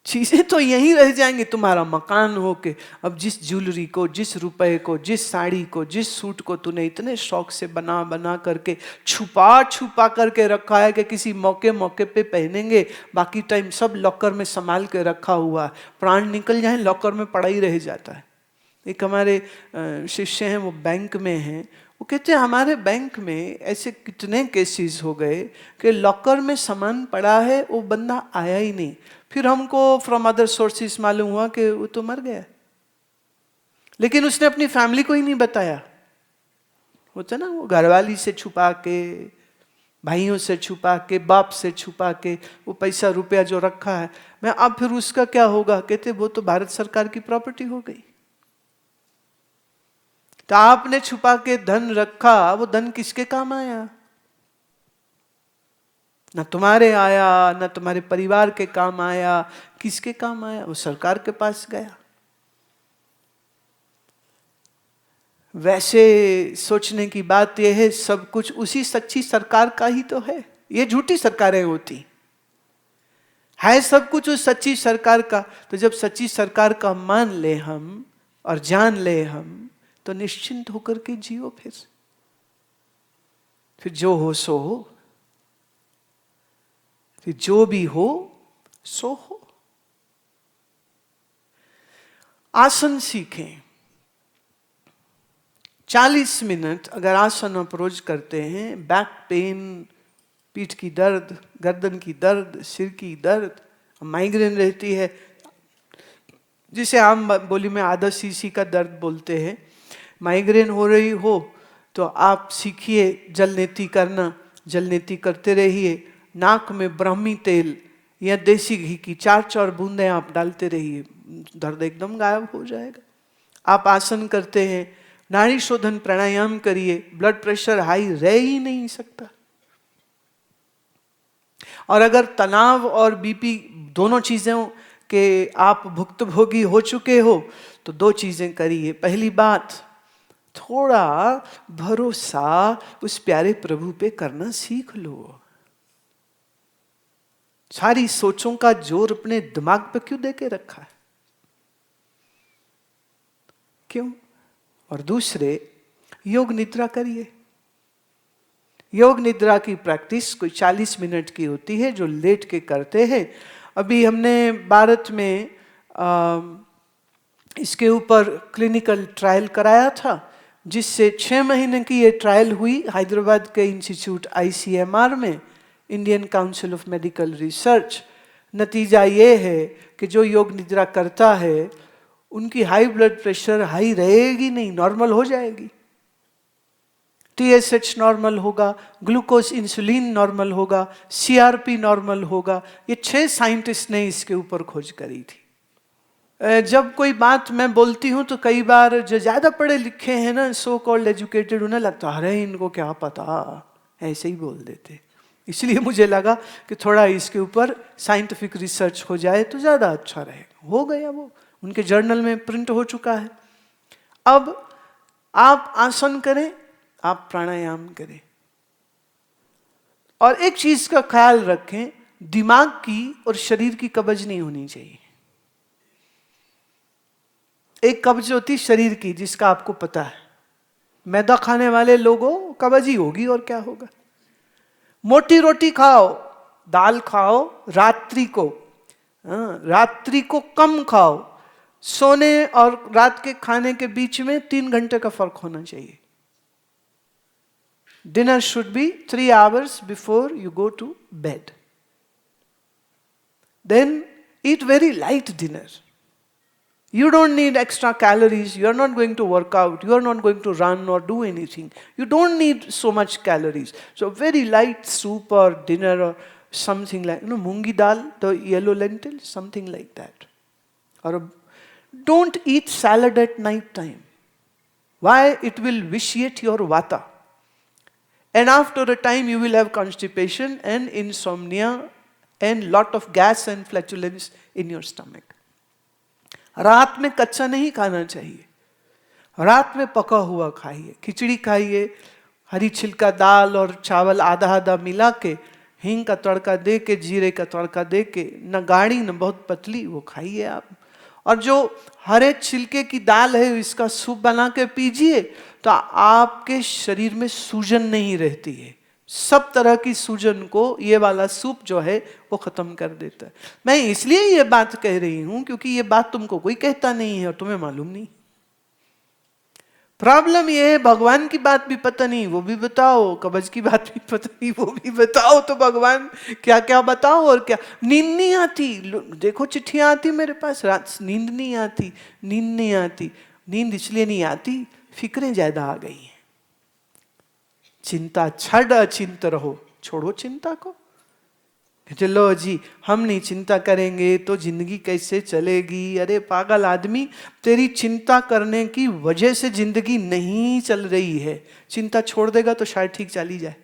चीजें तो यहीं रह जाएंगी। तुम्हारा मकान हो के अब जिस ज्वेलरी को, जिस रुपए को, जिस साड़ी को, जिस सूट को तूने इतने शौक से बना बना करके छुपा छुपा करके रखा है कि किसी मौके मौके पे पहनेंगे, बाकी टाइम सब लॉकर में संभाल के रखा हुआ है, प्राण निकल जाए लॉकर में पड़ा ही रह जाता है। एक हमारे शिष्य हैं, वो बैंक में हैं, वो कहते हैं हमारे बैंक में ऐसे कितने केसेस हो गए कि लॉकर में सामान पड़ा है, वो बंदा आया ही नहीं। फिर हमको फ्रॉम अदर सोर्सेस मालूम हुआ कि वो तो मर गया, लेकिन उसने अपनी फैमिली को ही नहीं बताया। होता ना, वो घरवाली से छुपा के, भाइयों से छुपा के, बाप से छुपा के वो पैसा रुपया जो रखा है, मैं अब फिर उसका क्या होगा? कहते वो तो भारत सरकार की प्रॉपर्टी हो गई। तो आपने छुपा के धन रखा, वो धन किसके काम आया? ना तुम्हारे आया, ना तुम्हारे परिवार के काम आया, किसके काम आया? वो सरकार के पास गया। वैसे सोचने की बात यह है, सब कुछ उसी सच्ची सरकार का ही तो है। ये झूठी सरकारें होती है, सब कुछ उस सच्ची सरकार का। तो जब सच्ची सरकार का मान ले हम और जान ले हम, तो निश्चिंत होकर के जियो। फिर जो हो सो हो, फिर जो भी हो सो हो। आसन सीखें। 40 मिनट अगर आसन अप्रोच करते हैं, बैक पेन, पीठ की दर्द, गर्दन की दर्द, सिर की दर्द, माइग्रेन रहती है, जिसे आम बोली में आधा सीसी का दर्द बोलते हैं, माइग्रेन हो रही हो तो आप सीखिए जलनेती करना। जलनेती करते रहिए। नाक में ब्राह्मी तेल या देसी घी की 4-4 बूंदें आप डालते रहिए, दर्द एकदम गायब हो जाएगा। आप आसन करते हैं, नाड़ी शोधन प्राणायाम करिए, ब्लड प्रेशर हाई रह ही नहीं सकता। और अगर तनाव और बीपी दोनों चीजों के आप भुक्तभोगी हो चुके हो, तो 2 चीजें करिए। पहली बात, थोड़ा भरोसा उस प्यारे प्रभु पे करना सीख लो। सारी सोचों का जोर अपने दिमाग पे क्यों देके रखा है? क्यों? और दूसरे, योग निद्रा करिए। योग निद्रा की प्रैक्टिस कोई 40 मिनट की होती है, जो लेट के करते हैं। अभी हमने भारत में इसके ऊपर क्लिनिकल ट्रायल कराया था, जिससे 6 महीने की ये ट्रायल हुई हैदराबाद के इंस्टीट्यूट ICMR में, Indian council of medical research. नतीजा ये है कि जो योग निद्रा करता है, उनकी हाई ब्लड प्रेशर हाई रहेगी नहीं, नॉर्मल हो जाएगी। TSH नॉर्मल होगा, ग्लूकोज इंसुलिन नॉर्मल होगा, CRP नॉर्मल होगा। ये 6 साइंटिस्ट ने इसके ऊपर खोज करी थी। जब कोई बात मैं बोलती हूँ तो कई बार जो ज्यादा पढ़े लिखे हैं ना, सो कॉल्ड एजुकेटेड, उन्हें लगता है अरे इनको क्या पता, ऐसे ही बोल देते। इसलिए मुझे लगा कि थोड़ा इसके ऊपर साइंटिफिक रिसर्च हो जाए तो ज्यादा अच्छा रहेगा। हो गया, वो उनके जर्नल में प्रिंट हो चुका है। अब आप आसन करें, आप प्राणायाम करें, और एक चीज का ख्याल रखें, दिमाग की और शरीर की कब्ज नहीं होनी चाहिए। एक कब्ज होती शरीर की, जिसका आपको पता है, मैदा खाने वाले लोगों कब्ज ही होगी, और क्या होगा। मोटी रोटी खाओ, दाल खाओ, रात्रि को कम खाओ। सोने और रात के खाने के बीच में 3 घंटे का फर्क होना चाहिए। Dinner should be 3 hours before you go to bed. Then eat very light dinner. You don't need extra calories. You are not going to work out. You are not going to run or do anything. You don't need so much calories. So very light soup or dinner or something like, moongi dal, the yellow lentil, something like that. Or don't eat salad at night time. Why? It will vitiate your vata. And after a time you will have constipation and insomnia and lot of gas and flatulence in your stomach. रात में कच्चा नहीं खाना चाहिए, रात में पका हुआ खाइए। खिचड़ी खाइए, हरी छिलका दाल और चावल आधा आधा मिला के हींग का तड़का दे के, जीरे का तड़का दे के, न गाढ़ी न बहुत पतली, वो खाइए आप। और जो हरे छिलके की दाल है इसका सूप बना के पीजिए, तो आपके शरीर में सूजन नहीं रहती है। सब तरह की सूजन को ये वाला सूप जो है वो खत्म कर देता है। मैं इसलिए ये बात कह रही हूं क्योंकि ये बात तुमको कोई कहता नहीं है और तुम्हें मालूम नहीं। प्रॉब्लम ये है भगवान की बात भी पता नहीं, वो भी बताओ, कब्ज की बात भी पता नहीं, वो भी बताओ, तो भगवान क्या क्या बताओ और क्या। नींद नहीं आती, देखो चिट्ठियां आती मेरे पास, रात नींद नहीं आती, नींद नहीं आती। नींद इसलिए नहीं आती, फिक्रें ज्यादा आ गई हैं। चिंता छड़ अचिंत रहो, छोड़ो चिंता को। चलो जी हम नहीं चिंता करेंगे तो जिंदगी कैसे चलेगी। अरे पागल आदमी, तेरी चिंता करने की वजह से जिंदगी नहीं चल रही है। चिंता छोड़ देगा तो शायद ठीक चली जाए।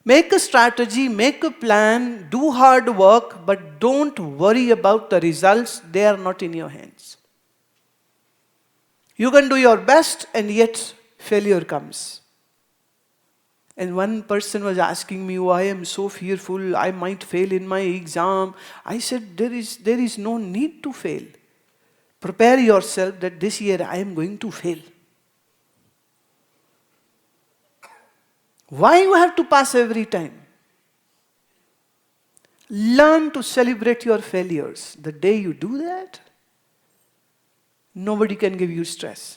Make a strategy, make a plan, do hard work, but don't worry about the results, they are not in your hands. You can do your best and yet failure comes. And one person was asking me, why I am so fearful, I might fail in my exam. I said, there is no need to fail. Prepare yourself that this year I am going to fail. Why you have to pass every time? Learn to celebrate your failures. The day you do that, nobody can give you stress.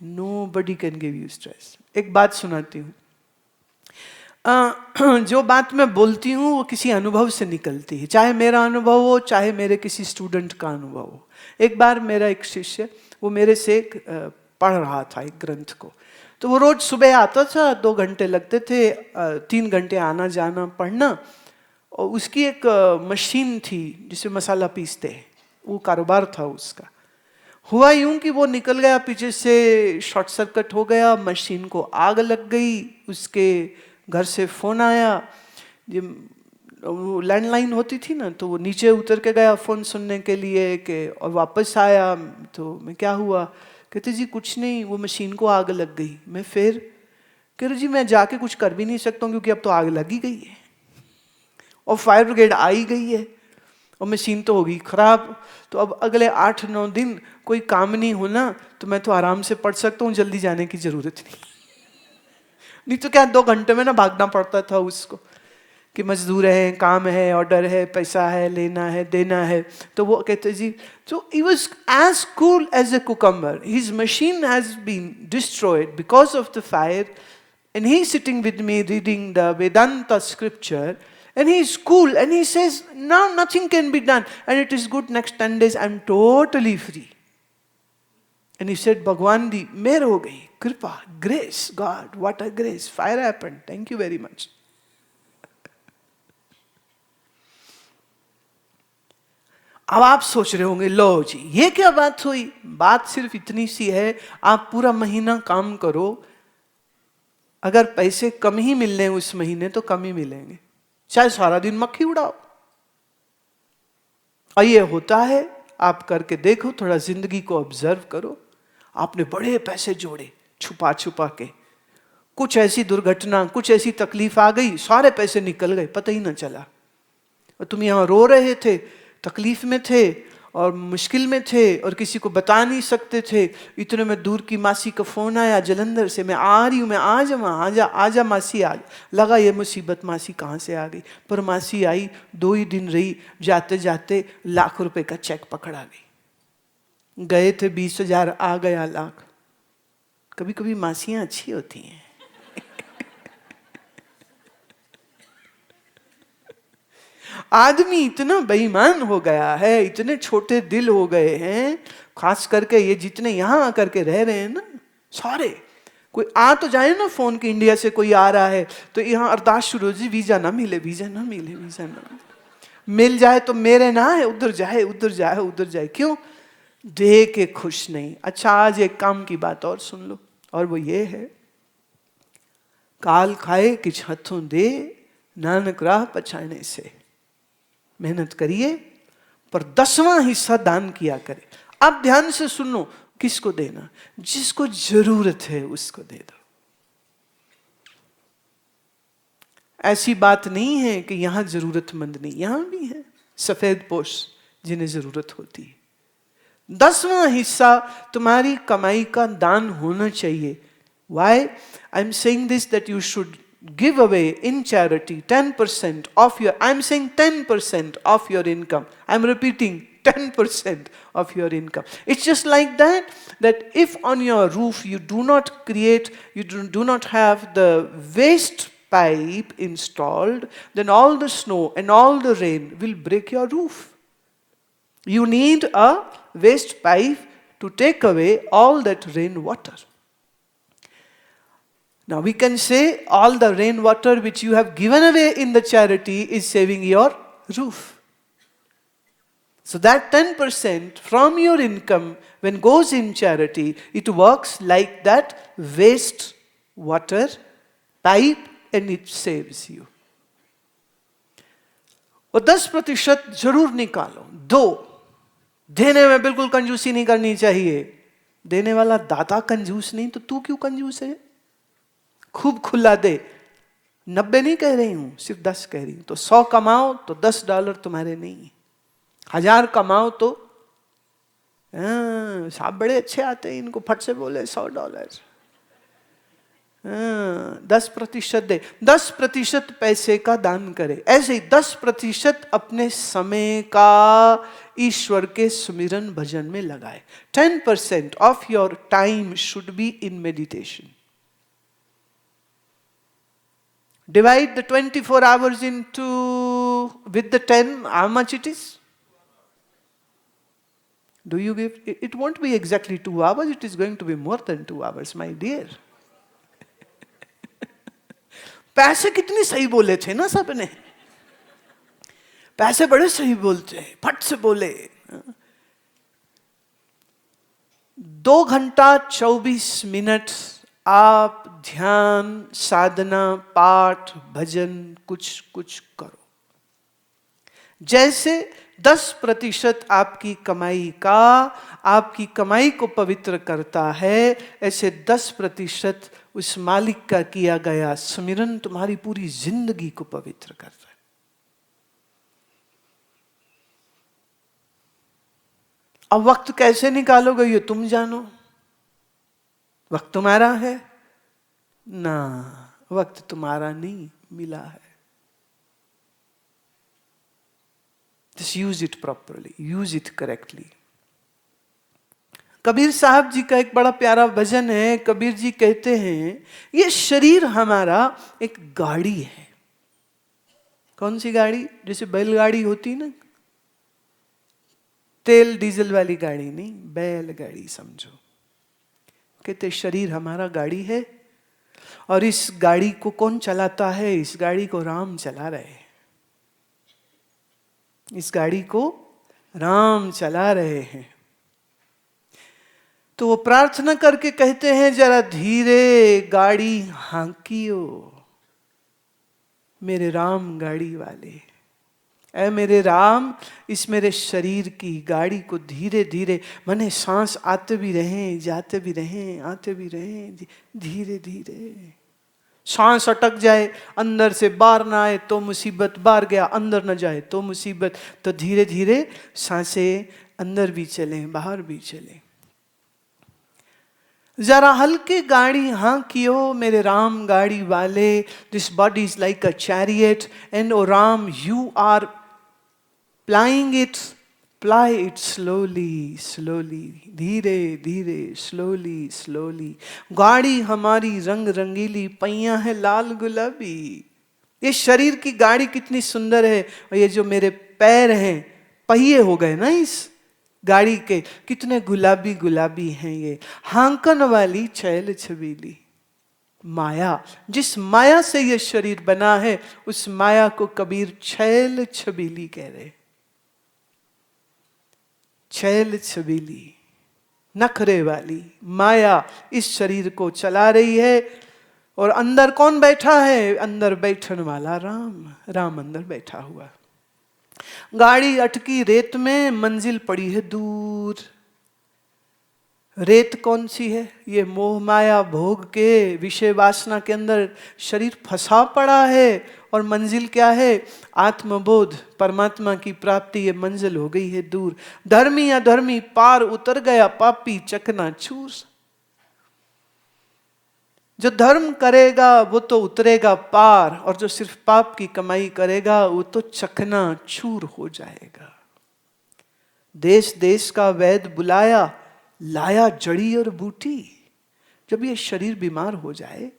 Nobody can give you stress. एक बात सुनाती हूँ। जो बात मैं बोलती हूँ वो किसी अनुभव से निकलती है, चाहे मेरा अनुभव हो चाहे मेरे किसी स्टूडेंट का अनुभव हो। एक बार मेरा एक शिष्य, वो मेरे से पढ़ रहा था एक ग्रंथ को, तो वो रोज सुबह आता था, 2 घंटे लगते थे, 3 घंटे आना जाना पढ़ना। और उसकी एक मशीन थी जिससे मसाला पीसते हैं, वो कारोबार था उसका। हुआ यूं कि वो निकल गया, पीछे से शॉर्ट सर्किट हो गया, मशीन को आग लग गई। उसके घर से फोन आया, वो लैंडलाइन होती थी ना, तो वो नीचे उतर के गया फोन सुनने के लिए कि, और वापस आया तो मैं क्या हुआ, कहते जी कुछ नहीं, वो मशीन को आग लग गई। मैं फिर कह रही जी मैं जाके कुछ कर भी नहीं सकता हूँ क्योंकि अब तो आग लगी गई है और फायर ब्रिगेड आई गई है और मशीन तो होगी खराब। तो अब अगले 8-9 दिन कोई काम नहीं होना, तो मैं तो आराम से पढ़ सकता हूँ, जल्दी जाने की जरूरत नहीं तो क्या 2 घंटे में ना भागना पड़ता था उसको कि मजदूर है, काम है, ऑर्डर है, पैसा है, लेना है, देना है। तो वो कहते जी, so he was as cool as a cucumber. His machine has been destroyed because of the fire, and he's sitting with me reading the Vedanta scripture, and he's cool, and he says, now nothing can be done, and it is good, next 10 days I'm totally free. And he said, Bhagwan di, मेहर हो गई, कृपा, grace, God, what a grace, fire happened, thank you very much. अब आप सोच रहे होंगे, लो जी ये क्या बात हुई। बात सिर्फ इतनी सी है, आप पूरा महीना काम करो, अगर पैसे कम ही मिल रहे उस महीने तो कम ही मिलेंगे, चाहे सारा दिन मक्खी उड़ाओ। और ये होता है, आप करके देखो, थोड़ा जिंदगी को ऑब्जर्व करो। आपने बड़े पैसे जोड़े छुपा छुपा के, कुछ ऐसी दुर्घटना, कुछ ऐसी तकलीफ आ गई, सारे पैसे निकल गए, पता ही ना चला। और तुम यहां रो रहे थे, तकलीफ में थे और मुश्किल में थे और किसी को बता नहीं सकते थे। इतने में दूर की मासी का फोन आया जलंधर से, मैं आ रही हूँ, मैं आ जा, आजा आजा मासी आज। लगा ये मुसीबत मासी कहाँ से आ गई, पर मासी आई, 2 ही दिन रही, जाते जाते लाख रुपए का चेक पकड़ा गई। गए थे 20,000, आ गया लाख। कभी कभी मासियां अच्छी होती हैं। आदमी इतना बेईमान हो गया है, इतने छोटे दिल हो गए हैं, खास करके ये जितने यहां आकर के रह रहे हैं ना, सारे कोई आ तो जाए ना फोन के, इंडिया से कोई आ रहा है तो यहाँ अरदास शुरू हो जी, वीजा ना मिले, वीजा ना मिले, वीजा ना मिले, मिल जाए तो मेरे ना है, उधर जाए उधर जाए उधर जाए, क्यों दे के खुश नहीं। अच्छा आज एक काम की बात और सुन लो, और वो ये है, काल खाए किछ हथों दे, नानक राह पछाने से। मेहनत करिए पर 10वां हिस्सा दान किया करे। अब ध्यान से सुनो, किसको देना, जिसको जरूरत है उसको दे दो। ऐसी बात नहीं है कि यहां जरूरतमंद नहीं, यहां भी है सफेद पोश जिन्हें जरूरत होती है। 10वां हिस्सा तुम्हारी कमाई का दान होना चाहिए। Why? I'm saying this that you should give away in charity 10% of your, I'm saying 10% of your income. I'm repeating 10% of your income. It's just like that, that if on your roof you do not create, you do not have the waste pipe installed, then all the snow and all the rain will break your roof. You need a waste pipe to take away all that rainwater. Now we can say all the rainwater which you have given away in the charity is saving your roof. So that 10% from your income when goes in charity, it works like that waste water pipe and it saves you. और 10% जरूर निकालो, दो। देने में बिल्कुल कंजूसी नहीं करनी चाहिए। देने वाला दाता कंजूस नहीं तो तू क्यों कंजूस है? खूब खुला दे। 90 नहीं कह रही हूं, सिर्फ 10 कह रही हूं। तो 100 कमाओ तो $10 तुम्हारे नहीं, 1000 कमाओ तो साहब बड़े अच्छे आते हैं, इनको फट से बोले $100। 10% दे, 10% पैसे का दान करे। ऐसे ही 10% अपने समय का ईश्वर के सुमिरन भजन में लगाए। 10% of your time should be in meditation. Divide the 24 hours into, with the 10, how much it is? Do you give? It won't be exactly 2 hours, it is going to be more than 2 hours, my dear. पैसे कितनी सही बोले थे ना सबने, पैसे बड़े सही बोलते हैं, फट से बोले। 2 घंटा 24 मिनट आप ध्यान, साधना, पाठ, भजन कुछ कुछ करो। जैसे 10% आपकी कमाई का आपकी कमाई को पवित्र करता है, ऐसे 10% उस मालिक का किया गया सुमिरन तुम्हारी पूरी जिंदगी को पवित्र करता है। अब वक्त कैसे निकालोगे ये तुम जानो, वक्त तुम्हारा है ना, वक्त तुम्हारा नहीं मिला है। Just use it properly, use it correctly. Kabir साहब जी का एक बड़ा प्यारा भजन है। कबीर जी कहते हैं ये शरीर हमारा एक गाड़ी है। कौन सी गाड़ी? जैसे बैलगाड़ी होती ना, तेल डीजल वाली गाड़ी नहीं, बैलगाड़ी समझो। कहते शरीर हमारा गाड़ी है और इस गाड़ी को कौन चलाता है? इस गाड़ी को राम चला रहे हैं, इस गाड़ी को राम चला रहे हैं। तो वो प्रार्थना करके कहते हैं जरा धीरे गाड़ी हांकियो मेरे राम गाड़ी वाले। ऐ मेरे राम, इस मेरे शरीर की गाड़ी को धीरे धीरे, माने सांस आते भी रहें, जाते भी रहें, आते भी रहें, धीरे धीरे। सांस अटक जाए, अंदर से बाहर ना आए तो मुसीबत, बाहर गया अंदर न जाए तो मुसीबत। तो धीरे धीरे सांसें अंदर भी चलें, बाहर भी चलें। जरा हल्के गाड़ी हांकियो मेरे राम गाड़ी वाले। This body is like a chariot and O Ram you are plying it, ply it slowly slowly, धीरे धीरे, स्लोली स्लोली। गाड़ी हमारी रंग रंगीली, पहिया है लाल गुलाबी। ये शरीर की गाड़ी कितनी सुंदर है, और ये जो मेरे पैर हैं, पहिए हो गए ना इस गाड़ी के, कितने गुलाबी गुलाबी हैं ये। हांकन वाली छैल छबीली माया, जिस माया से ये शरीर बना है उस माया को कबीर छैल छबीली कह रहे। छैल छबीली, नखरे वाली माया इस शरीर को चला रही है। और अंदर कौन बैठा है? अंदर बैठने वाला राम, राम अंदर बैठा हुआ। गाड़ी अटकी रेत में, मंजिल पड़ी है दूर। रेत कौन सी है? ये मोह माया भोग के विषय वासना के अंदर शरीर फंसा पड़ा है। और मंजिल क्या है? आत्मबोध, परमात्मा की प्राप्ति। ये मंजिल हो गई है दूर। धर्मी अधर्मी पार उतर गया, पापी चकनाचूर। जो धर्म करेगा वो तो उतरेगा पार, और जो सिर्फ पाप की कमाई करेगा वो तो चकनाचूर हो जाएगा। देश देश का वैद बुलाया, लाया जड़ी और बूटी। जब ये शरीर बीमार हो जाए,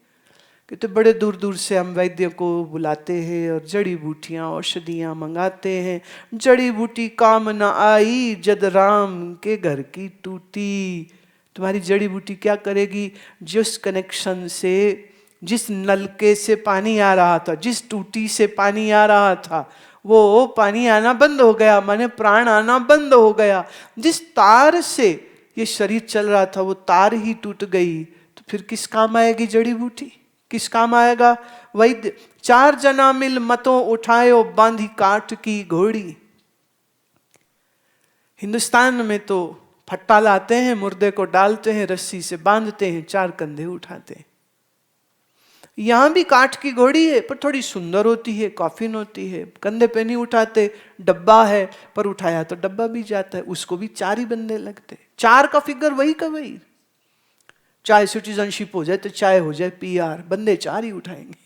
कितने बड़े दूर दूर से हम वैद्य को बुलाते हैं और जड़ी बूटियां औषधियां मंगाते हैं। जड़ी बूटी काम न आई, जद राम के घर की टूटी। तुम्हारी जड़ी बूटी क्या करेगी? जिस कनेक्शन से, जिस नलके से पानी आ रहा था, जिस टूटी से पानी आ रहा था, वो पानी आना बंद हो गया, माने प्राण आना बंद हो गया। जिस तार से ये शरीर चल रहा था वो तार ही टूट गई, तो फिर किस काम आएगी जड़ी बूटी? किस काम आएगा वैद्य? 4 जना मिल मतों उठायो, बांधी काठ की घोड़ी। हिंदुस्तान में तो फट्टा लाते हैं, मुर्दे को डालते हैं, रस्सी से बांधते हैं, 4 कंधे उठाते हैं। यहां भी काठ की घोड़ी है, पर थोड़ी सुंदर होती है, कॉफिन होती है, कंधे पे नहीं उठाते। डब्बा है, पर उठाया तो डब्बा भी जाता है, उसको भी 4 ही बंदे लगते। 4 का फिगर वही का वही। चाहे सिटीजनशिप हो जाए तो चाहे हो जाए PR, बंदे 4 ही उठाएंगे,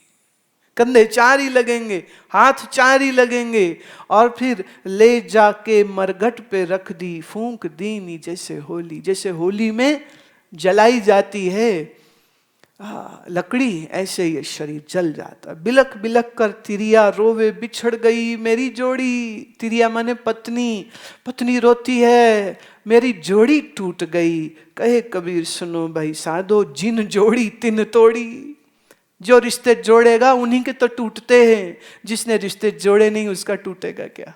कंधे 4 ही लगेंगे, हाथ 4 ही लगेंगे। और फिर ले जाके मरघट पे रख दी, फूंक दीनी जैसे होली। जैसे होली में जलाई जाती है लकड़ी, ऐसे ये शरीर जल जाता। बिलख बिलख कर तिरिया रोवे, बिछड़ गई मेरी जोड़ी। तिरिया माने पत्नी। पत्नी रोती है, मेरी जोड़ी टूट गई। कहे कबीर सुनो भाई साधो, जिन जोड़ी तिन तोड़ी। जो रिश्ते जोड़ेगा उन्हीं के तो टूटते हैं, जिसने रिश्ते जोड़े नहीं उसका टूटेगा क्या?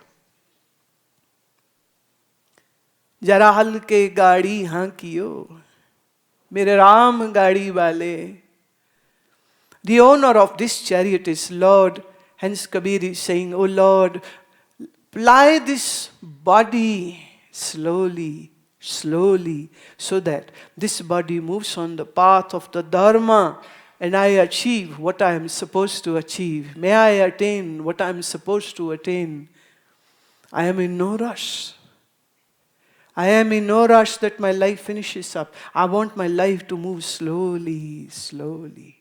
जरा हल्के गाड़ी हांकियो, मेरे राम गाड़ी वाले। The owner of this chariot is Lord. Hence Kabir is saying, oh Lord, ply this body slowly, slowly, so that this body moves on the path of the Dharma, and I achieve what I am supposed to achieve. May I attain what I am supposed to attain. I am in no rush. I am in no rush that my life finishes up. I want my life to move slowly, slowly.